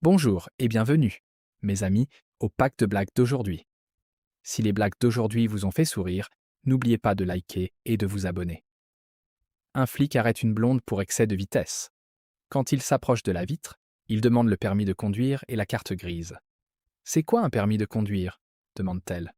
Bonjour et bienvenue, mes amis, au pack de blagues d'aujourd'hui. Si les blagues d'aujourd'hui vous ont fait sourire, n'oubliez pas de liker et de vous abonner. Un flic arrête une blonde pour excès de vitesse. Quand il s'approche de la vitre, il demande le permis de conduire et la carte grise. C'est quoi un permis de conduire demande-t-elle.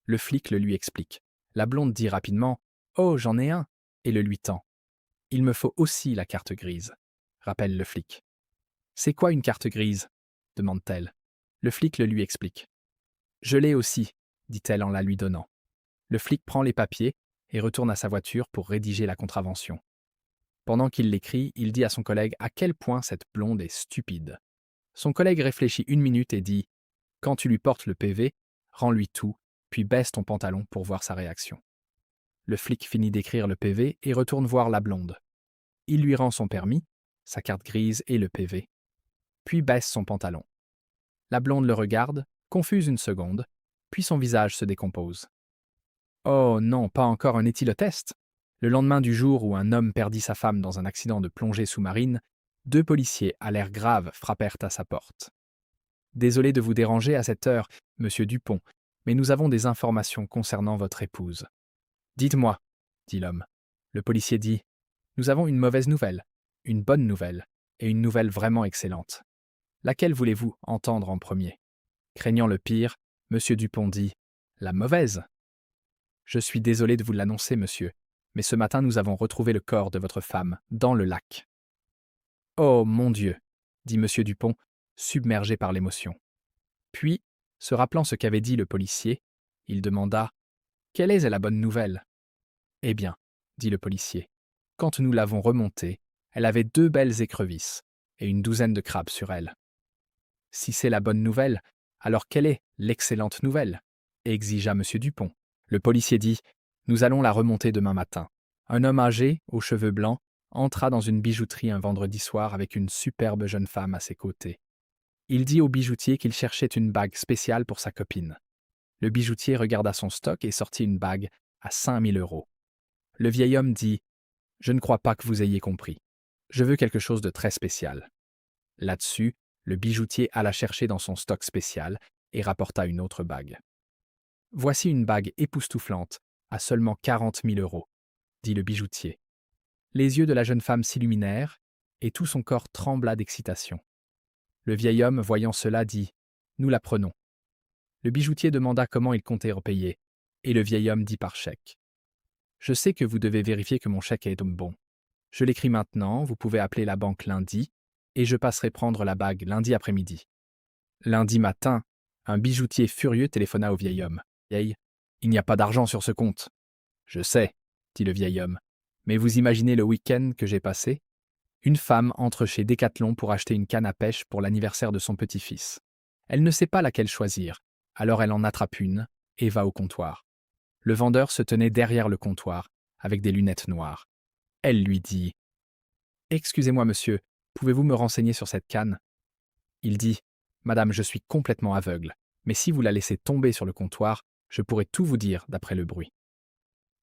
Le flic le lui explique. La blonde dit rapidement « Oh, j'en ai un » et le lui tend. « Il me faut aussi la carte grise », rappelle le flic. « C'est quoi une carte grise ?» demande-t-elle. Le flic le lui explique. « Je l'ai aussi », dit-elle en la lui donnant. Le flic prend les papiers et retourne à sa voiture pour rédiger la contravention. Pendant qu'il l'écrit, il dit à son collègue à quel point cette blonde est stupide. Son collègue réfléchit 1 minute et dit « Quand tu lui portes le PV, rends-lui tout, puis baisse ton pantalon pour voir sa réaction. » Le flic finit d'écrire le PV et retourne voir la blonde. Il lui rend son permis, sa carte grise et le PV, puis baisse son pantalon. La blonde le regarde, confuse une seconde, puis son visage se décompose. Oh non, pas encore un éthylotest. Le lendemain du jour où un homme perdit sa femme dans un accident de plongée sous-marine, 2 policiers à l'air grave frappèrent à sa porte. « Désolé de vous déranger à cette heure, monsieur Dupont, mais nous avons des informations concernant votre épouse. »« Dites-moi, » dit l'homme. Le policier dit « Nous avons une mauvaise nouvelle, une bonne nouvelle et une nouvelle vraiment excellente. Laquelle voulez-vous entendre en premier ?» Craignant le pire, monsieur Dupont dit « La mauvaise !»« Je suis désolé de vous l'annoncer, monsieur, mais ce matin nous avons retrouvé le corps de votre femme dans le lac. »« Oh mon Dieu !» dit monsieur Dupont, submergé par l'émotion. Puis, se rappelant ce qu'avait dit le policier, il demanda « Quelle est la bonne nouvelle ?» « Eh bien, » dit le policier, « quand nous l'avons remontée, elle avait 2 belles écrevisses et une douzaine de crabes sur elle. »« Si c'est la bonne nouvelle, alors quelle est l'excellente nouvelle ?» exigea monsieur Dupont. Le policier dit « Nous allons la remonter demain matin. » Un homme âgé, aux cheveux blancs, entra dans une bijouterie un vendredi soir avec une superbe jeune femme à ses côtés. Il dit au bijoutier qu'il cherchait une bague spéciale pour sa copine. Le bijoutier regarda son stock et sortit une bague à 5 000 €. Le vieil homme dit « Je ne crois pas que vous ayez compris. Je veux quelque chose de très spécial. » Là-dessus, le bijoutier alla chercher dans son stock spécial et rapporta une autre bague. « Voici une bague époustouflante, à seulement 40 000 €, dit le bijoutier. Les yeux de la jeune femme s'illuminèrent et tout son corps trembla d'excitation. Le vieil homme, voyant cela, dit « Nous la prenons. » Le bijoutier demanda comment il comptait repayer, et le vieil homme dit par chèque. « Je sais que vous devez vérifier que mon chèque est bon. Je l'écris maintenant, vous pouvez appeler la banque lundi, et je passerai prendre la bague lundi après-midi. » Lundi matin, un bijoutier furieux téléphona au vieil homme. « Vieille, il n'y a pas d'argent sur ce compte. »« Je sais, » dit le vieil homme, « mais vous imaginez le week-end que j'ai passé ? Une femme entre chez Decathlon pour acheter une canne à pêche pour l'anniversaire de son petit-fils. Elle ne sait pas laquelle choisir, alors elle en attrape une et va au comptoir. Le vendeur se tenait derrière le comptoir, avec des lunettes noires. Elle lui dit « Excusez-moi, monsieur, pouvez-vous me renseigner sur cette canne ?» Il dit « Madame, je suis complètement aveugle, mais si vous la laissez tomber sur le comptoir, je pourrai tout vous dire d'après le bruit. »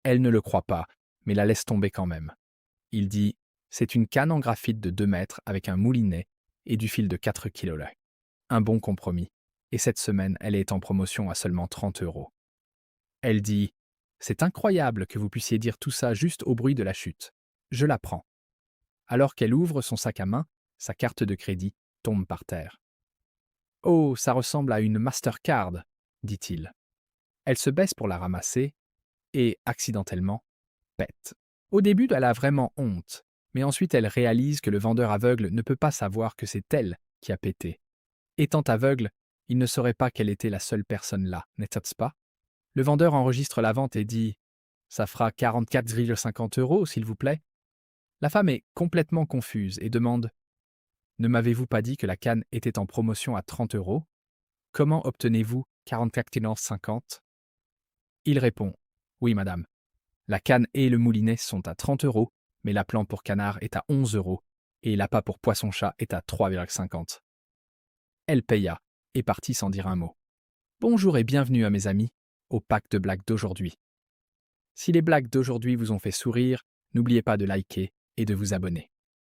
Elle ne le croit pas, mais la laisse tomber quand même. Il dit « C'est une canne en graphite de 2 mètres avec un moulinet et du fil de 4 kg. Un bon compromis. Et cette semaine, elle est en promotion à seulement 30 €. » Elle dit « C'est incroyable que vous puissiez dire tout ça juste au bruit de la chute. Je la prends. » Alors qu'elle ouvre son sac à main, sa carte de crédit tombe par terre. « Oh, ça ressemble à une Mastercard, » dit-il. Elle se baisse pour la ramasser et, accidentellement, pète. Au début, elle a vraiment honte, mais ensuite elle réalise que le vendeur aveugle ne peut pas savoir que c'est elle qui a pété. Étant aveugle, il ne saurait pas qu'elle était la seule personne là, n'est-ce pas? Le vendeur enregistre la vente et dit « Ça fera 44,50 €, s'il vous plaît ?» La femme est complètement confuse et demande « Ne m'avez-vous pas dit que la canne était en promotion à 30 €? Comment obtenez-vous 44,50 €? » Il répond « Oui, madame. La canne et le moulinet sont à 30 €, mais l'appelant pour canard est à 11 € et l'appât pour poisson-chat est à 3,50 €. Elle paya et partit sans dire un mot. Bonjour et bienvenue à mes amis, au pack de blagues d'aujourd'hui. Si les blagues d'aujourd'hui vous ont fait sourire, n'oubliez pas de liker et de vous abonner.